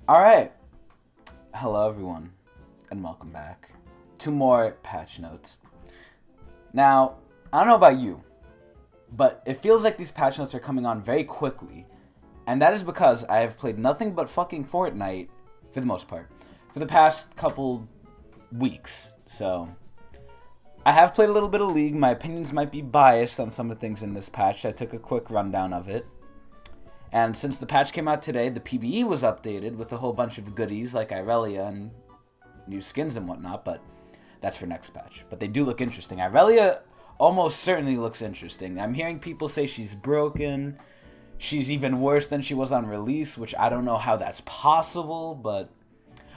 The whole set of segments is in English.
Alright, hello everyone, and welcome back to more patch notes. Now, I don't know about you, but it feels like these patch notes are coming on very quickly, and that is because I have played nothing but fucking Fortnite, for the most part, for the past couple weeks. So, I have played a little bit of League. My opinions might be biased on some of the things in this patch. I took a quick rundown of it. And since the patch came out today, the PBE was updated with a whole bunch of goodies like Irelia and new skins and whatnot, but that's for next patch. But they do look interesting. Irelia almost certainly looks interesting. I'm hearing people say she's broken. She's even worse than she was on release, which I don't know how that's possible, but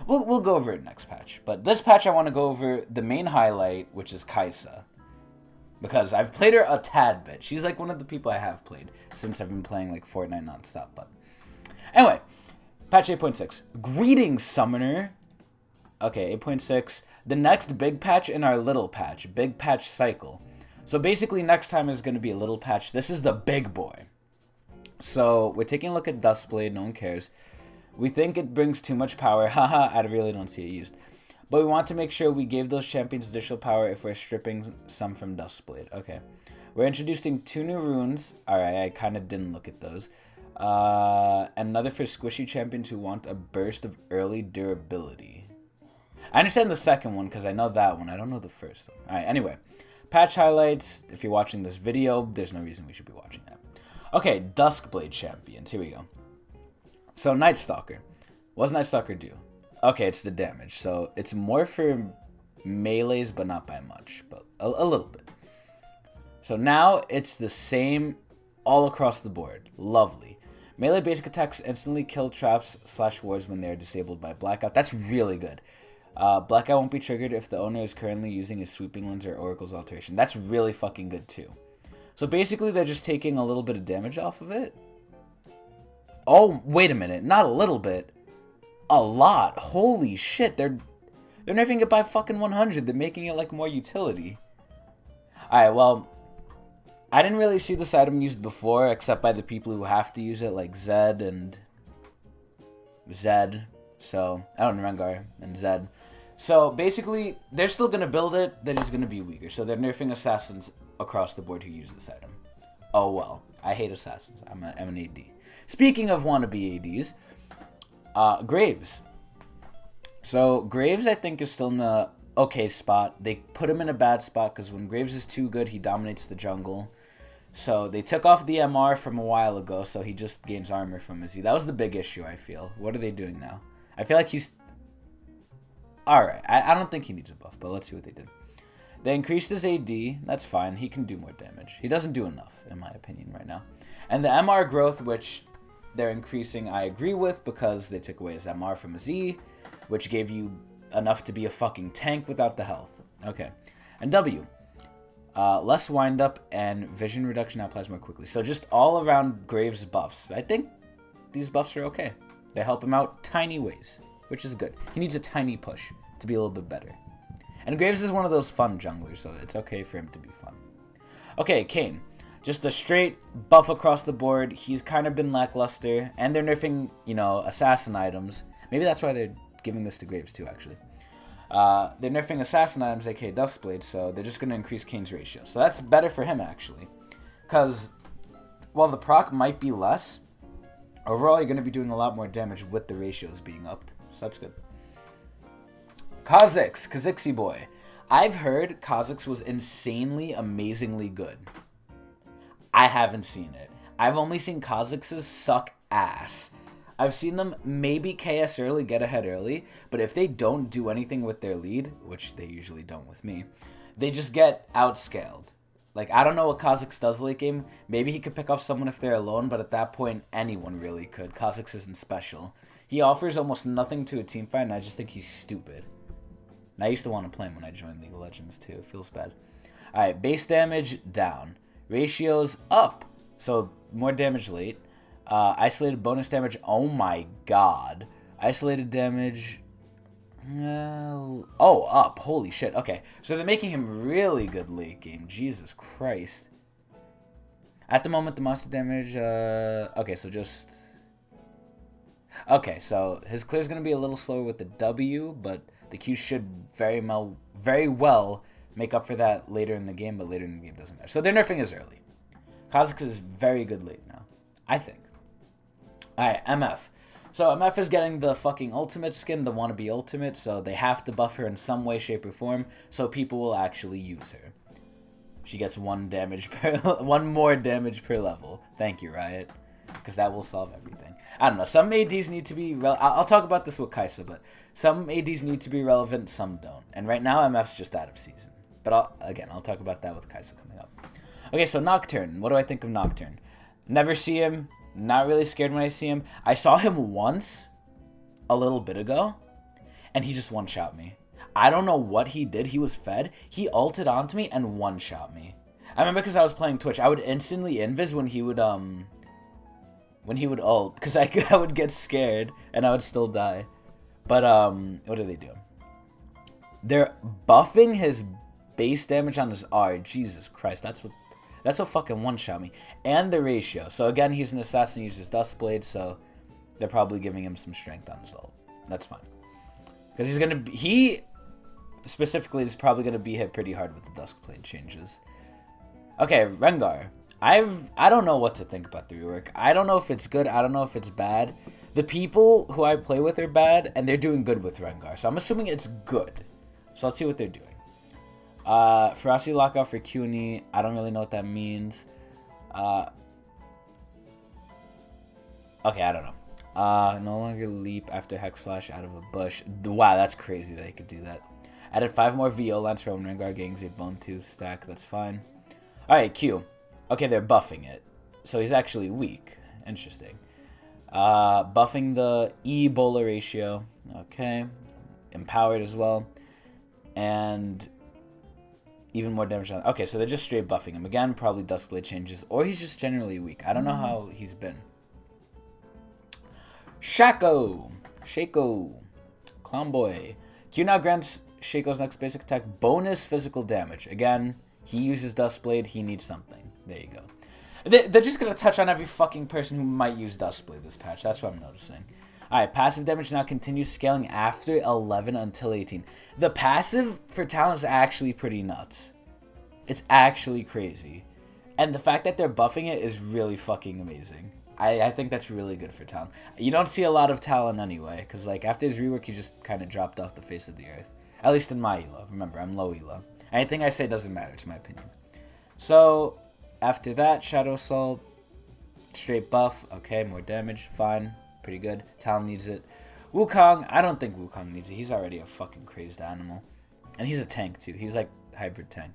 we'll go over it next patch. But this patch I want to go over the main highlight, which is Kaisa. Because I've played her a tad bit. She's like one of the people I have played since I've been playing like Fortnite nonstop. But anyway, patch 8.6. Greetings, Summoner. Okay, 8.6. The next big patch in our little patch. Big patch cycle. So basically next time is going to be a little patch. This is the big boy. So we're taking a look at Dustblade. No one cares. We think it brings too much power. Haha, I really don't see it used. But we want to make sure we gave those champions additional power if we're stripping some from Dustblade. Okay. We're introducing 2 new runes. Alright, I kind of didn't look at those. Another for squishy champions who want a burst of early durability. I understand the second one because I know that one. I don't know the first one. Alright, anyway. Patch highlights. If you're watching this video, there's no reason we should be watching that. Okay, Duskblade champions. Here we go. So, Night Stalker. What does Night Stalker do? Okay, it's the damage. So, it's more for melees, but not by much. But a little bit. So, now it's the same all across the board. Lovely. Melee basic attacks instantly kill traps / wards when they are disabled by Blackout. That's really good. Blackout won't be triggered if the owner is currently using his Sweeping Lens or Oracle's Alteration. That's really fucking good, too. So, basically, they're just taking a little bit of damage off of it. Oh, wait a minute. Not a little bit. A lot. Holy shit. They're nerfing it by fucking 100. They're making it like more utility. Alright, well, I didn't really see this item used before, except by the people who have to use it, like Zed and Zed. So, I don't know, Rengar and Zed. So, basically, they're still going to build it. They're just going to be weaker. So, they're nerfing assassins across the board who use this item. Oh, well. I hate assassins. I'm an AD. Speaking of wannabe ADs, Graves. So, Graves, I think, is still in the okay spot. They put him in a bad spot because when Graves is too good, he dominates the jungle. So, they took off the MR from a while ago, so he just gains armor from his E. That was the big issue, I feel. What are they doing now? I feel like he's... Alright, I don't think he needs a buff, but let's see what they did. They increased his AD. That's fine. He can do more damage. He doesn't do enough, in my opinion, right now. And the MR growth, which they're increasing, I agree with, because they took away his MR from his E, which gave you enough to be a fucking tank without the health. Okay. And W. Less wind up and vision reduction now applies more quickly. So just all around Graves buffs. I think these buffs are okay. They help him out tiny ways, which is good. He needs a tiny push to be a little bit better. And Graves is one of those fun junglers, so it's okay for him to be fun. Okay, Kayn. Just a straight buff across the board. He's kind of been lackluster. And they're nerfing, assassin items. Maybe that's why they're giving this to Graves too, actually. They're nerfing assassin items, aka Dustblade, so they're just going to increase Kayn's ratio. So that's better for him, actually. Because while the proc might be less, overall you're going to be doing a lot more damage with the ratios being upped. So that's good. Kha'Zix boy. I've heard Kha'Zix was insanely, amazingly good. I haven't seen it. I've only seen Kha'Zix's suck ass. I've seen them maybe KS early, get ahead early, but if they don't do anything with their lead, which they usually don't with me, they just get outscaled. Like, I don't know what Kha'Zix does late game. Maybe he could pick off someone if they're alone, but at that point, anyone really could. Kha'Zix isn't special. He offers almost nothing to a teamfight, and I just think he's stupid. And I used to want to play him when I joined League of Legends, too. It feels bad. Alright, base damage, down. Ratios, up. So, more damage late. Isolated bonus damage, oh my god. Isolated damage... up. Holy shit. Okay, so they're making him really good late game. Jesus Christ. At the moment, the monster damage... okay, so just... Okay, so his clear is going to be a little slower with the W, but the Q should very well make up for that later in the game, but later in the game doesn't matter. So they're nerfing his early. Kha'Zix is very good late now, I think. Alright, MF. So MF is getting the fucking ultimate skin, the wannabe ultimate, so they have to buff her in some way, shape, or form, so people will actually use her. She gets one more damage per level. Thank you, Riot. Because that will solve everything. I don't know. Some ADs need to be... I'll talk about this with Kai'Sa, but some ADs need to be relevant, some don't. And right now, MF's just out of season. But I'll talk about that with Kai'Sa coming up. Okay, so Nocturne. What do I think of Nocturne? Never see him. Not really scared when I see him. I saw him once a little bit ago, and he just one-shot me. I don't know what he did. He was fed. He ulted onto me and one-shot me. I remember because I was playing Twitch. I would instantly invis when he would ult, because I would get scared and I would still die. But what are they doing? They're buffing his base damage on his R. Jesus Christ, that's what fucking one-shot me. And the ratio. So again, he's an assassin, uses Duskblade, so they're probably giving him some strength on his ult. That's fine. Because he specifically is probably gonna be hit pretty hard with the Duskblade changes. Okay, Rengar. I don't know what to think about the rework. I don't know if it's good. I don't know if it's bad. The people who I play with are bad, and they're doing good with Rengar. So I'm assuming it's good. So let's see what they're doing. Ferocity Lockout for Q and E. I don't really know what that means. Okay, I don't know. No longer leap after Hex Flash out of a bush. Wow, that's crazy that he could do that. Added 5 more VO lands for when Rengar gains a Bone Tooth stack. That's fine. Alright, Q. Okay, they're buffing it. So he's actually weak. Interesting. Buffing the Ebola ratio. Okay. Empowered as well. And even more damage on... Okay, so they're just straight buffing him. Again, probably Duskblade changes. Or he's just generally weak. I don't know how he's been. Shaco. Clown Boy. Q now grants Shaco's next basic attack bonus physical damage. Again, he uses Duskblade. He needs something. There you go. They're just going to touch on every fucking person who might use Duskblade this patch. That's what I'm noticing. Alright, passive damage now continues scaling after 11 until 18. The passive for Talon is actually pretty nuts. It's actually crazy. And the fact that they're buffing it is really fucking amazing. I think that's really good for Talon. You don't see a lot of Talon anyway, because like after his rework, he just kind of dropped off the face of the earth. At least in my elo. Remember, I'm low elo. Anything I say doesn't matter, it's my opinion. So, after that, Shadow Assault, straight buff. Okay, more damage, fine. Pretty good. Talon needs it. Wukong, I don't think Wukong needs it. He's already a fucking crazed animal. And he's a tank too. He's like hybrid tank.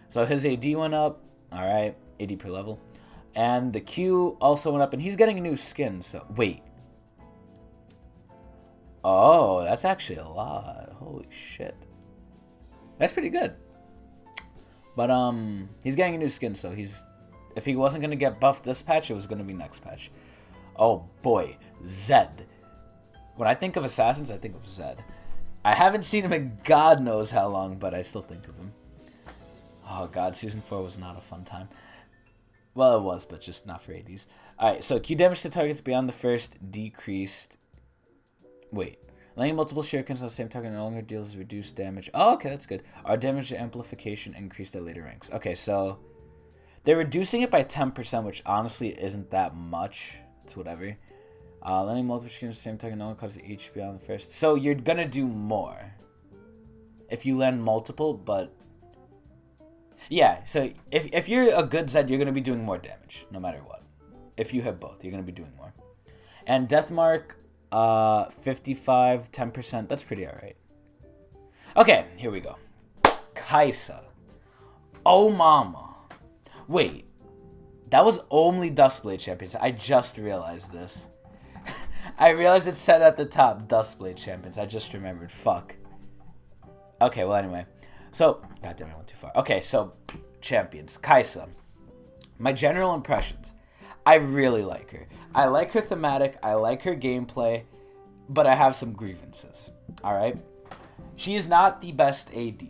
So his AD went up. Alright, AD per level. And the Q also went up. And he's getting a new skin. So, wait. Oh, that's actually a lot. Holy shit. That's pretty good. But, he's getting a new skin. So he's... If he wasn't going to get buffed this patch, it was going to be next patch. Oh boy, Zed. When I think of assassins, I think of Zed. I haven't seen him in God knows how long, but I still think of him. Oh god, Season 4 was not a fun time. Well, it was, but just not for ADs. Alright, so Q damage to targets beyond the first decreased... Wait. Laying multiple shurikens on the same target no longer deals reduced damage. Oh, okay, that's good. Our damage amplification increased at later ranks. Okay, so... They're reducing it by 10%, which honestly isn't that much. It's whatever. Landing multiple shurikens on the same target no longer causes HP on the first. So you're gonna do more if you land multiple, but yeah. So if you're a good Zed, you're gonna be doing more damage no matter what. If you have both, you're gonna be doing more. And Deathmark, 55, 10%. That's pretty alright. Okay, here we go. Kai'Sa. Oh mama. Wait. That was only Duskblade Champions. I just realized this. I realized it said at the top, Duskblade Champions. I just remembered. Fuck. Okay, well, anyway. So, goddamn, I went too far. Okay, so, Champions. Kai'Sa. My general impressions. I really like her. I like her thematic. I like her gameplay. But I have some grievances. Alright? She is not the best AD.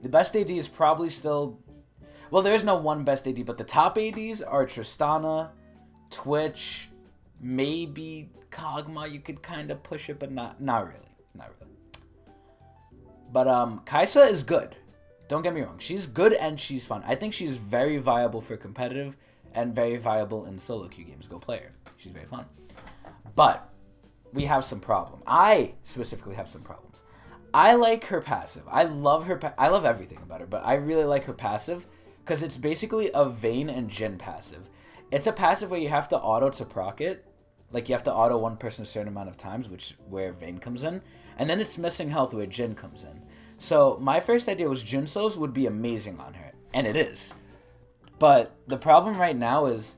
The best AD is probably still... Well, there's no one best AD, but the top ADs are Tristana, Twitch, Maybe Kog'Maw, you could kind of push it, but not really. Not really. But Kai'Sa is good. Don't get me wrong. She's good and she's fun. I think she's very viable for competitive and very viable in solo queue games. Go play her. She's very fun. But we have some problem. I specifically have some problems. I like her passive. I love her. I love everything about her, but I really like her passive because it's basically a Vayne and Jhin passive. It's a passive where you have to auto to proc it. Like, you have to auto one person a certain amount of times, where Vayne comes in. And then it's missing health where Jhin comes in. So my first idea was Jinso's would be amazing on her. And it is. But the problem right now is,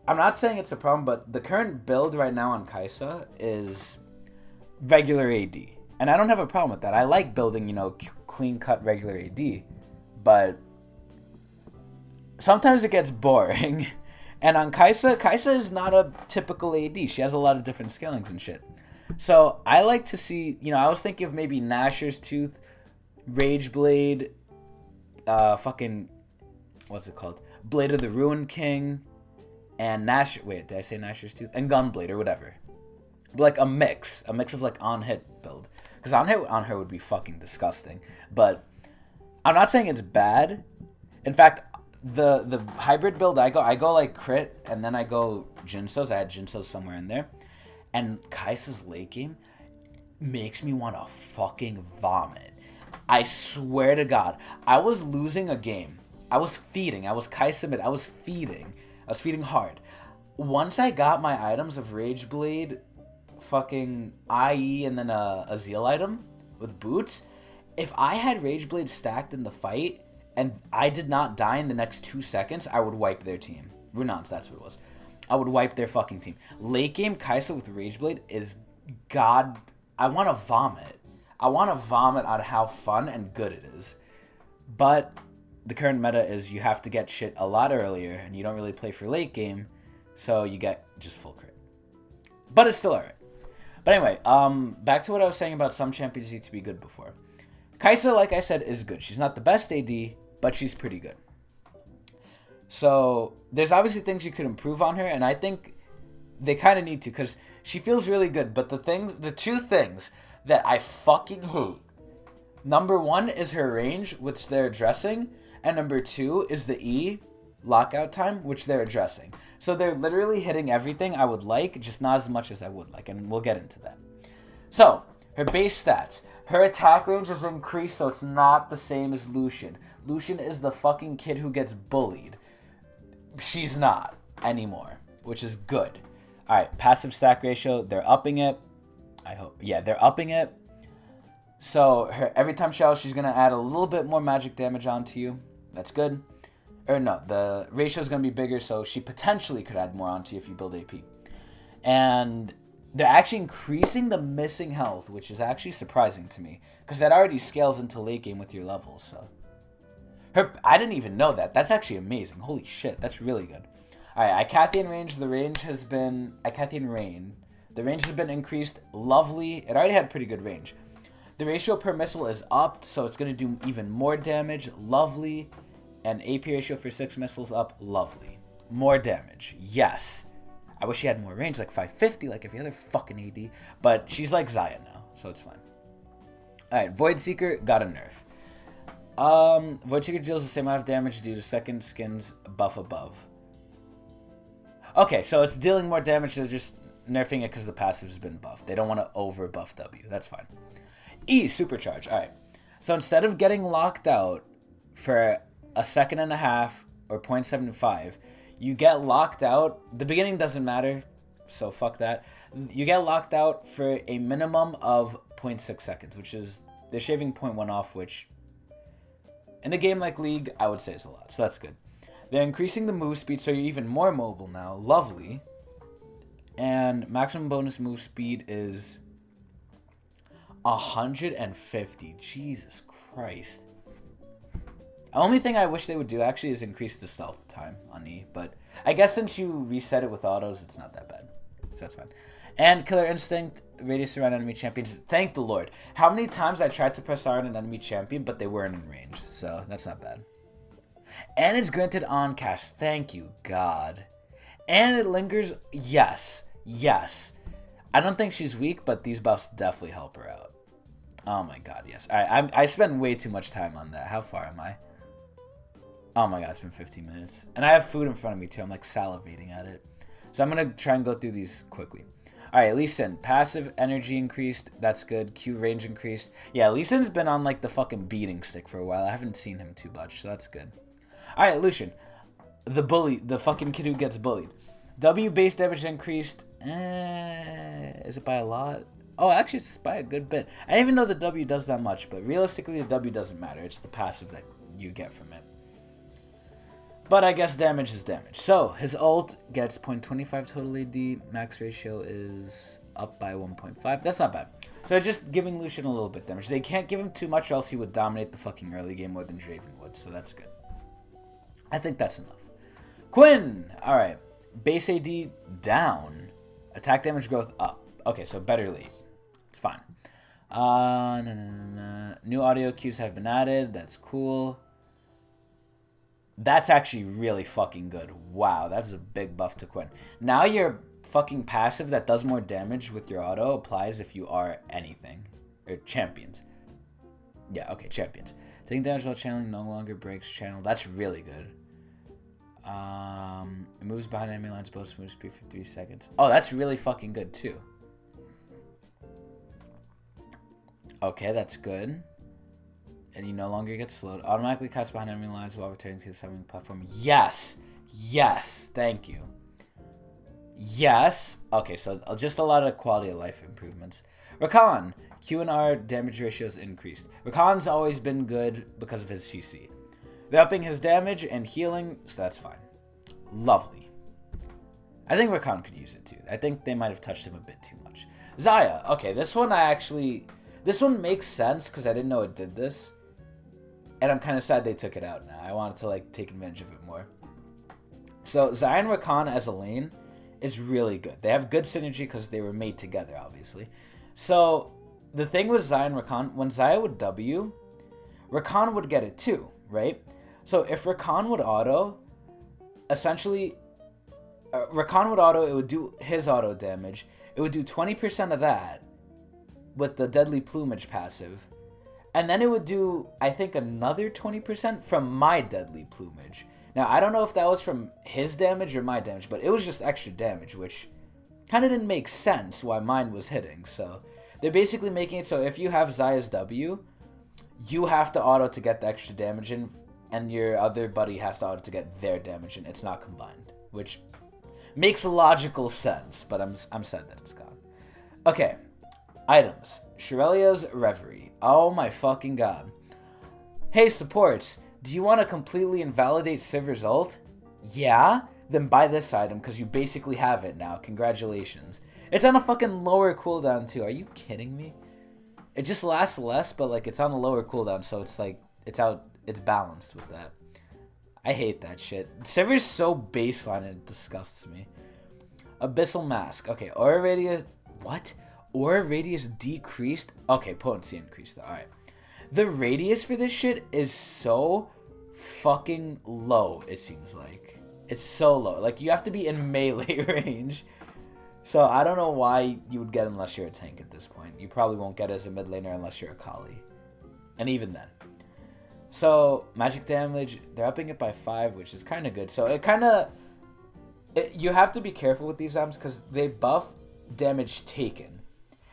I'm not saying it's a problem, but the current build right now on Kai'Sa is regular AD. And I don't have a problem with that. I like building, clean-cut regular AD. But sometimes it gets boring. And on Kai'Sa is not a typical AD. She has a lot of different scalings and shit. So I like to see, I was thinking of maybe Nashor's Tooth, Rage Blade, what's it called? Blade of the Ruined King, and did I say Nashor's Tooth? And Gunblade or whatever. Like a mix of like on-hit build. Because on-hit on her would be fucking disgusting. But I'm not saying it's bad. In fact, the hybrid build I go like crit and then I go Jinso's. I had Jinso's somewhere in there. And Kai'Sa's late game makes me want to fucking vomit. I swear to God, I was losing a game. I was feeding. I was Kai'Sa mid. I was feeding hard. Once I got my items of Rage Blade, fucking IE, and then a Zeal item with boots, if I had Rage Blade stacked in the fight and I did not die in the next 2 seconds, I would wipe their team. Runans, that's what it was. I would wipe their fucking team. Late game Kai'Sa with Rage Blade is God. I want to vomit. I want to vomit on how fun and good it is. But the current meta is you have to get shit a lot earlier, and you don't really play for late game, so you get just full crit. But it's still alright. But anyway, back to what I was saying about some champions need to be good before. Kai'Sa, like I said, is good. She's not the best AD, but she's pretty good. So there's obviously things you could improve on her, and I think they kind of need to, because she feels really good. But the two things that I fucking hate, number one is her range, which they're addressing, and number two is the E lockout time, which they're addressing. So they're literally hitting everything I would like, just not as much as I would like, and we'll get into that. So her base stats, her attack range is increased, so it's not the same as Lucian. Lucian is the fucking kid who gets bullied. She's not anymore, which is good. Alright, passive stack ratio, they're upping it. I hope. Yeah, they're upping it. So every time she she's going to add a little bit more magic damage onto you. That's good. Or no, the ratio is going to be bigger, so she potentially could add more onto you if you build AP. And they're actually increasing the missing health, which is actually surprising to me, because that already scales into late game with your levels, so. I didn't even know that. That's actually amazing. Holy shit, that's really good. Alright, Icathian range, the range has been increased. Lovely. It already had pretty good range. The ratio per missile is upped, so it's going to do even more damage. Lovely. And AP ratio for 6 missiles up. Lovely. More damage. Yes. I wish she had more range, like 550, like every other fucking AD. But she's like Xayah now, so it's fine. Alright, Void Seeker got a nerf. Void Seeker deals the same amount of damage due to second skin's buff above. Okay, so it's dealing more damage, they're just nerfing it because the passive has been buffed. They don't want to over buff W. That's fine. E, supercharge. Alright. So instead of getting locked out for a second and a half or 0.75, you get locked out. The beginning doesn't matter, so fuck that. You get locked out for a minimum of 0.6 seconds, which is, they're shaving 0.1 off, which in a game like League, I would say is a lot, so that's good. They're increasing the move speed, so you're even more mobile now. Lovely. And maximum bonus move speed is 150. Jesus Christ. The only thing I wish they would do actually is increase the stealth time on E, but I guess since you reset it with autos, it's not that bad. So that's fine. And Killer Instinct, radius around enemy champions. Thank the Lord. How many times I tried to press R on an enemy champion, but they weren't in range, so that's not bad. And it's granted on cast. Thank you, God. And it lingers. Yes. Yes. I don't think she's weak, but these buffs definitely help her out. Oh my god, yes. Alright, I spend way too much time on that. How far am I? Oh my god, it's been 15 minutes. And I have food in front of me too. I'm like salivating at it. So I'm going to try and go through these quickly. Alright, Lee Sin. Passive energy increased. That's good. Q range increased. Yeah, Lee Sin's been on like the fucking beating stick for a while. I haven't seen him too much, so that's good. Alright, Lucian. The bully. The fucking kid who gets bullied. W base damage increased. Is it by a lot? Oh, actually, it's by a good bit. I didn't even know the W does that much, but realistically, the W doesn't matter. It's the passive that you get from it. But I guess damage is damage. So, his ult gets 0.25 total AD. Max ratio is up by 1.5. That's not bad. So, just giving Lucian a little bit damage. They can't give him too much or else he would dominate the fucking early game more than Draven would. So, that's good. I think that's enough. Quinn! Alright. Base AD down. Attack damage growth up. Okay, so better lead. It's fine. New audio cues have been added. That's cool. That's actually really fucking good. Wow, that's a big buff to Quinn. Now your fucking passive that does more damage with your auto applies if you are anything. Or champions. Yeah, okay, champions. Taking damage while channeling no longer breaks channel. That's really good. It moves behind enemy lines, both move speed for 3 seconds. Oh, that's really fucking good too. Okay, that's good. And you no longer get slowed. Automatically cuts behind enemy lines while returning to the summoning platform. Yes! Yes! Thank you. Yes! Okay, so just a lot of quality of life improvements. Rakan! Q and R damage ratios increased. Rakan's always been good because of his CC. They're upping his damage and healing, so that's fine. Lovely. I think Rakan could use it too. I think they might have touched him a bit too much. Xayah. Okay, this one this one makes sense because I didn't know it did this. And I'm kind of sad they took it out now. I wanted to like take advantage of it more. So Xayah and Rakan as a lane is really good. They have good synergy because they were made together, obviously. So the thing with Xayah and Rakan, when Xayah would W, Rakan would get it too, right? So if Rakan would auto, essentially, Rakan would auto, it would do his auto damage. It would do 20% of that with the Deadly Plumage passive. And then it would do, I think, another 20% from my Deadly Plumage. Now, I don't know if that was from his damage or my damage, but it was just extra damage, which kind of didn't make sense why mine was hitting. So they're basically making it so if you have Xayah's W, you have to auto to get the extra damage in, and your other buddy has to auto to get their damage in. It's not combined, which makes logical sense, but I'm sad that it's gone. Okay, items. Shirelia's Reverie. Oh my fucking god. Hey, supports, do you want to completely invalidate Sivir's ult? Yeah? Then buy this item, because you basically have it now. Congratulations. It's on a fucking lower cooldown, too. Are you kidding me? It just lasts less, but like it's on a lower cooldown, so it's like it's balanced with that. I hate that shit. Sivir's so baseline and it disgusts me. Abyssal Mask. Okay, aura radius. What? Aura radius decreased? Okay, potency increased though. Alright. The radius for this shit is so fucking low, it seems like. It's so low. Like, you have to be in melee range. So, I don't know why you would get it unless you're a tank at this point. You probably won't get it as a mid laner unless you're a Kali. And even then. So, magic damage, they're upping it by 5, which is kind of good. So, it kind of... You have to be careful with these items because they buff damage taken.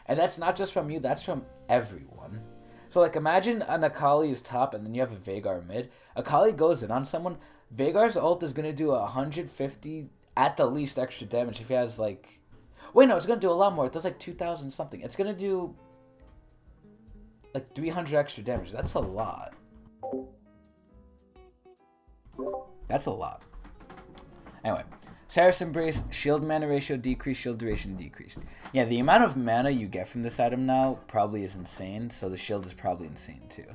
And that's not just from you, that's from everyone. So, like, imagine an Akali is top and then you have a Veigar mid. Akali goes in on someone. Veigar's ult is going to do 150 at the least extra damage if he has, like... Wait, no, it's going to do a lot more. It does, like, 2,000 something. It's going to do, like, 300 extra damage. That's a lot. That's a lot. Anyway. Sarah's Embrace, shield mana ratio decreased, shield duration decreased. Yeah, the amount of mana you get from this item now probably is insane, so the shield is probably insane too.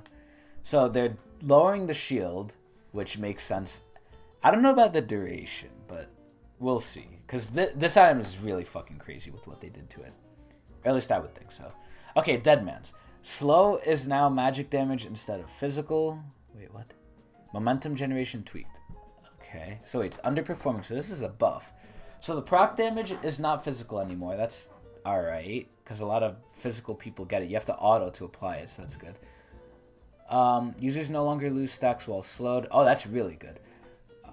So they're lowering the shield, which makes sense. I don't know about the duration, but we'll see. Because this item is really fucking crazy with what they did to it. Or at least I would think so. Okay, Deadman's. Slow is now magic damage instead of physical. Wait, what? Momentum generation tweaked. Okay, so it's underperforming, so this is a buff. So the proc damage is not physical anymore. That's alright, because a lot of physical people get it. You have to auto to apply it, so that's good. Users no longer lose stacks while slowed. Oh, that's really good.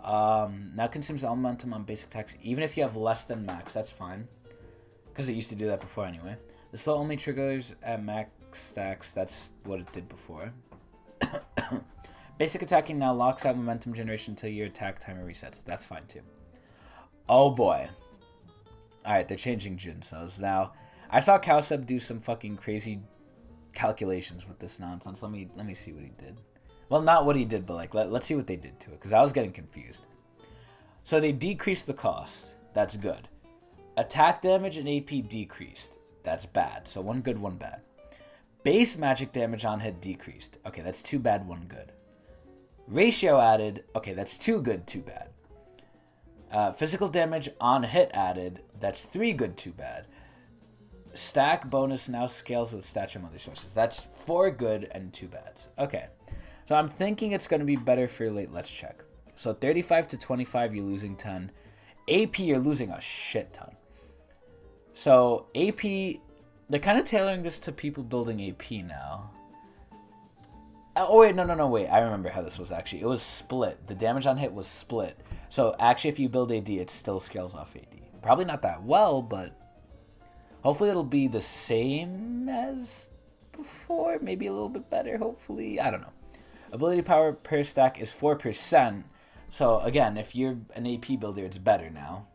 Now consumes all momentum on basic attacks, even if you have less than max. That's fine, because it used to do that before anyway. The slow only triggers at max stacks. That's what it did before. Basic attacking now locks out momentum generation until your attack timer resets. That's fine too. Oh boy. Alright, they're changing Junsos. Now, I saw Cowsep do some fucking crazy calculations with this nonsense. Let me see what he did. Well, not what he did, but like let's see what they did to it, because I was getting confused. So they decreased the cost. That's good. Attack damage and AP decreased. That's bad. So one good, one bad. Base magic damage on hit decreased. Okay, that's 2 bad, 1 good. Ratio added. Okay, that's 2 good, 2 bad. Physical damage on hit added. That's 3 good, 2 bad. Stack bonus now scales with stats from other sources. That's 4 good and 2 bads. Okay. So I'm thinking it's going to be better for late. Let's check. So 35 to 25, you're losing 10. AP, you're losing a shit ton. So AP, they're kind of tailoring this to people building AP now. Oh, wait, no, wait. I remember how this was actually. It was split. The damage on hit was split. So actually, if you build AD, it still scales off AD. Probably not that well, but hopefully it'll be the same as before. Maybe a little bit better, hopefully. I don't know. Ability power per stack is 4%. So, again, if you're an AP builder, it's better now.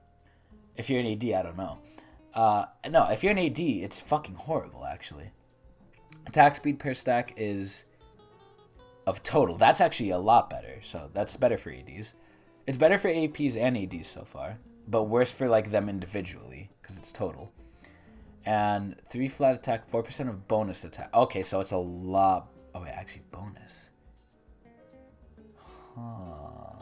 If you're an AD, I don't know. No, if you're an AD, it's fucking horrible, actually. Attack speed per stack is of total. That's actually a lot better. So, that's better for ADs. It's better for APs and ADs so far. But worse for, like, them individually, because it's total. And 3 flat attack, 4% of bonus attack. Okay, so it's a lot. Oh, wait, actually, bonus. Huh.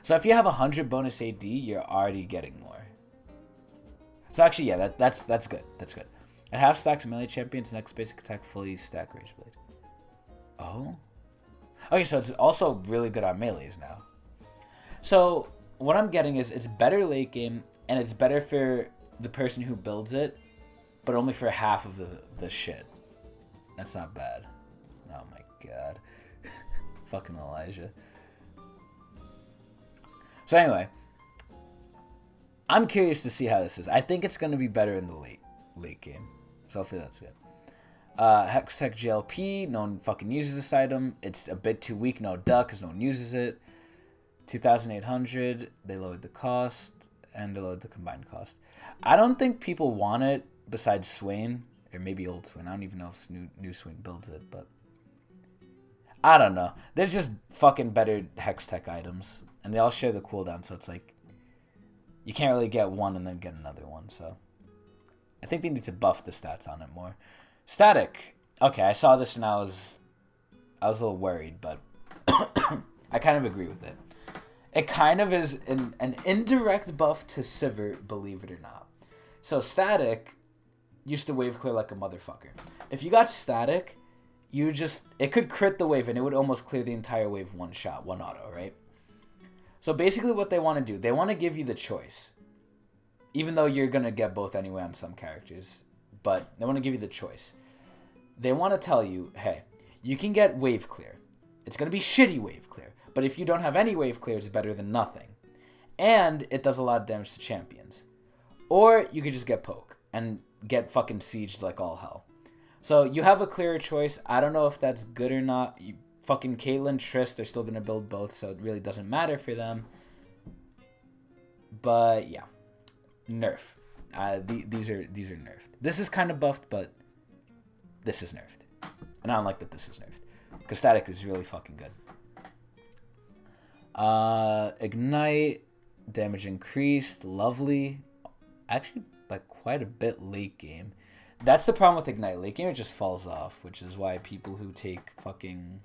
So if you have 100 bonus AD, you're already getting more. So actually, yeah, that's good. That's good. At half stacks, melee champions next basic attack fully stack Rage Blade. Oh. Okay, so it's also really good on melees now. So what I'm getting is it's better late game, and it's better for the person who builds it, but only for half of the shit. That's not bad. Oh my god. Fucking Elijah. So anyway, I'm curious to see how this is. I think it's going to be better in the late game. So hopefully that's good. Hextech GLP, no one fucking uses this item. It's a bit too weak, no duh, because no one uses it. 2,800, they lowered the cost, and they lowered the combined cost. I don't think people want it besides Swain, or maybe old Swain. I don't even know if new Swain builds it, but I don't know. There's just fucking better Hextech items, and they all share the cooldown, so it's like you can't really get one and then get another one, so I think they need to buff the stats on it more. Static. Okay, I saw this and I was a little worried, but I kind of agree with it. It kind of is an indirect buff to Sivir, believe it or not. So Static used to wave clear like a motherfucker. If you got Static, it could crit the wave and it would almost clear the entire wave one shot, one auto, right? So basically what they want to do, they want to give you the choice. Even though you're going to get both anyway on some characters. But they want to give you the choice. They want to tell you, hey, you can get wave clear. It's going to be shitty wave clear. But if you don't have any wave clear, it's better than nothing. And it does a lot of damage to champions. Or you could just get poke and get fucking sieged like all hell. So you have a clearer choice. I don't know if that's good or not. Fucking Caitlyn, Triss, they're still going to build both, so it really doesn't matter for them. But yeah. Nerf. These are nerfed. This is kind of buffed, but this is nerfed. And I don't like that this is nerfed. Because Static is really fucking good. Ignite. Damage increased. Lovely. Actually, by quite a bit late game. That's the problem with Ignite. Late game, it just falls off, which is why people who take fucking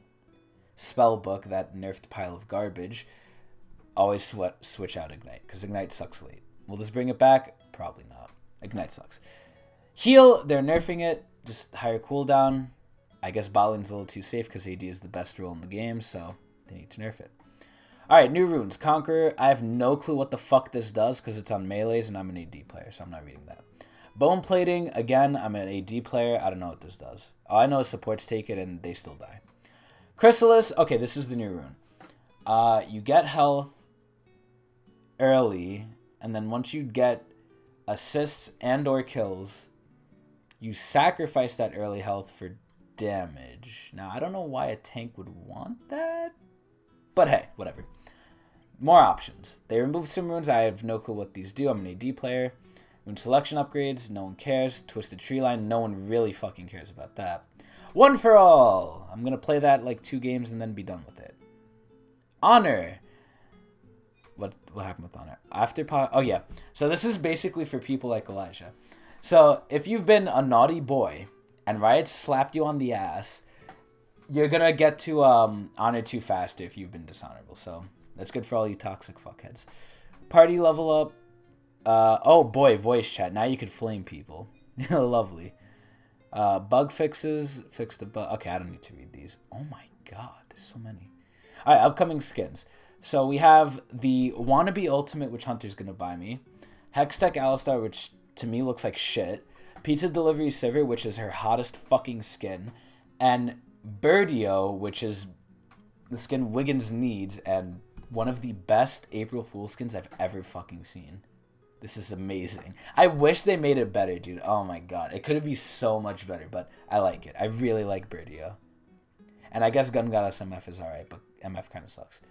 Spellbook, that nerfed pile of garbage, always switch out Ignite, because Ignite sucks late. Will this bring it back? Probably not. Ignite sucks. Heal, they're nerfing it, just higher cooldown. I guess bot lane's a little too safe because AD is the best role in the game, so they need to nerf it. Alright, new runes. Conqueror. I have no clue what the fuck this does because it's on melees and I'm an AD player, so I'm not reading that. Bone plating. Again, I'm an AD player. I don't know what this does. All I know is supports take it and they still die. Chrysalis. Okay, this is the new rune. You get health early, and then once you get assists and or kills, you sacrifice that early health for damage. Now, I don't know why a tank would want that, but hey, whatever. More options. They removed some runes. I have no clue what these do. I'm an AD player. Rune selection upgrades. No one cares. Twisted tree line. No one really fucking cares about that. One for all. I'm going to play that like 2 games and then be done with it. Honor. What happened with honor? Oh, yeah. So this is basically for people like Elijah. So if you've been a naughty boy and Riot slapped you on the ass, you're going to get to honor 2 faster if you've been dishonorable. So that's good for all you toxic fuckheads. Party level up. Oh boy, voice chat. Now you can flame people. Lovely. Bug fixes. Fix the bug. Okay, I don't need to read these. Oh my god, there's so many. Alright, upcoming skins. So we have the Wannabe Ultimate, which Hunter's going to buy me. Hextech Alistar, which to me looks like shit. Pizza Delivery Sivir, which is her hottest fucking skin. And Birdio, which is the skin Wiggins needs, and one of the best April Fool's skins I've ever fucking seen. This is amazing. I wish they made it better, dude. Oh my god. It could be so much better, but I like it. I really like Birdio. And I guess Gun Goddess MF is alright, but MF kind of sucks.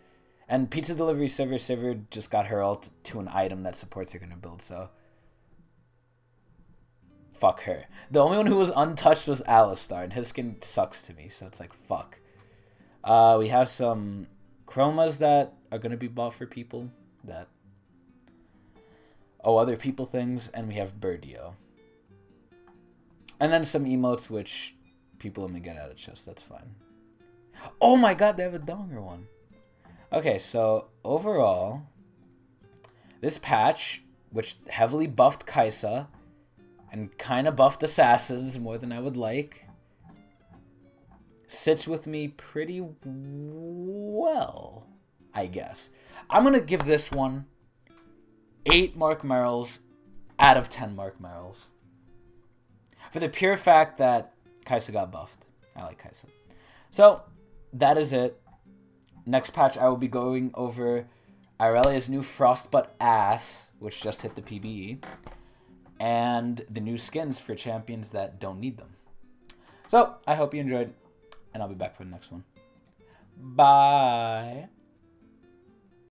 And Pizza Delivery Sivir just got her ult to an item that supports her gonna build, so fuck her. The only one who was untouched was Alistar, and his skin sucks to me, so it's like, fuck. We have some chromas that are gonna be bought for people that other people things, and we have Birdio. And then some emotes which people only get out of chest, that's fine. Oh my god, they have a Donger one. Okay, so overall, this patch, which heavily buffed Kai'Sa and kind of buffed Assassins more than I would like, sits with me pretty well, I guess. I'm going to give this one 8 Mark Merrills out of 10 Mark Merrills. For the pure fact that Kai'Sa got buffed. I like Kai'Sa. So, that is it. Next patch, I will be going over Irelia's new Frostbutt ass, which just hit the PBE, and the new skins for champions that don't need them. So, I hope you enjoyed, and I'll be back for the next one. Bye!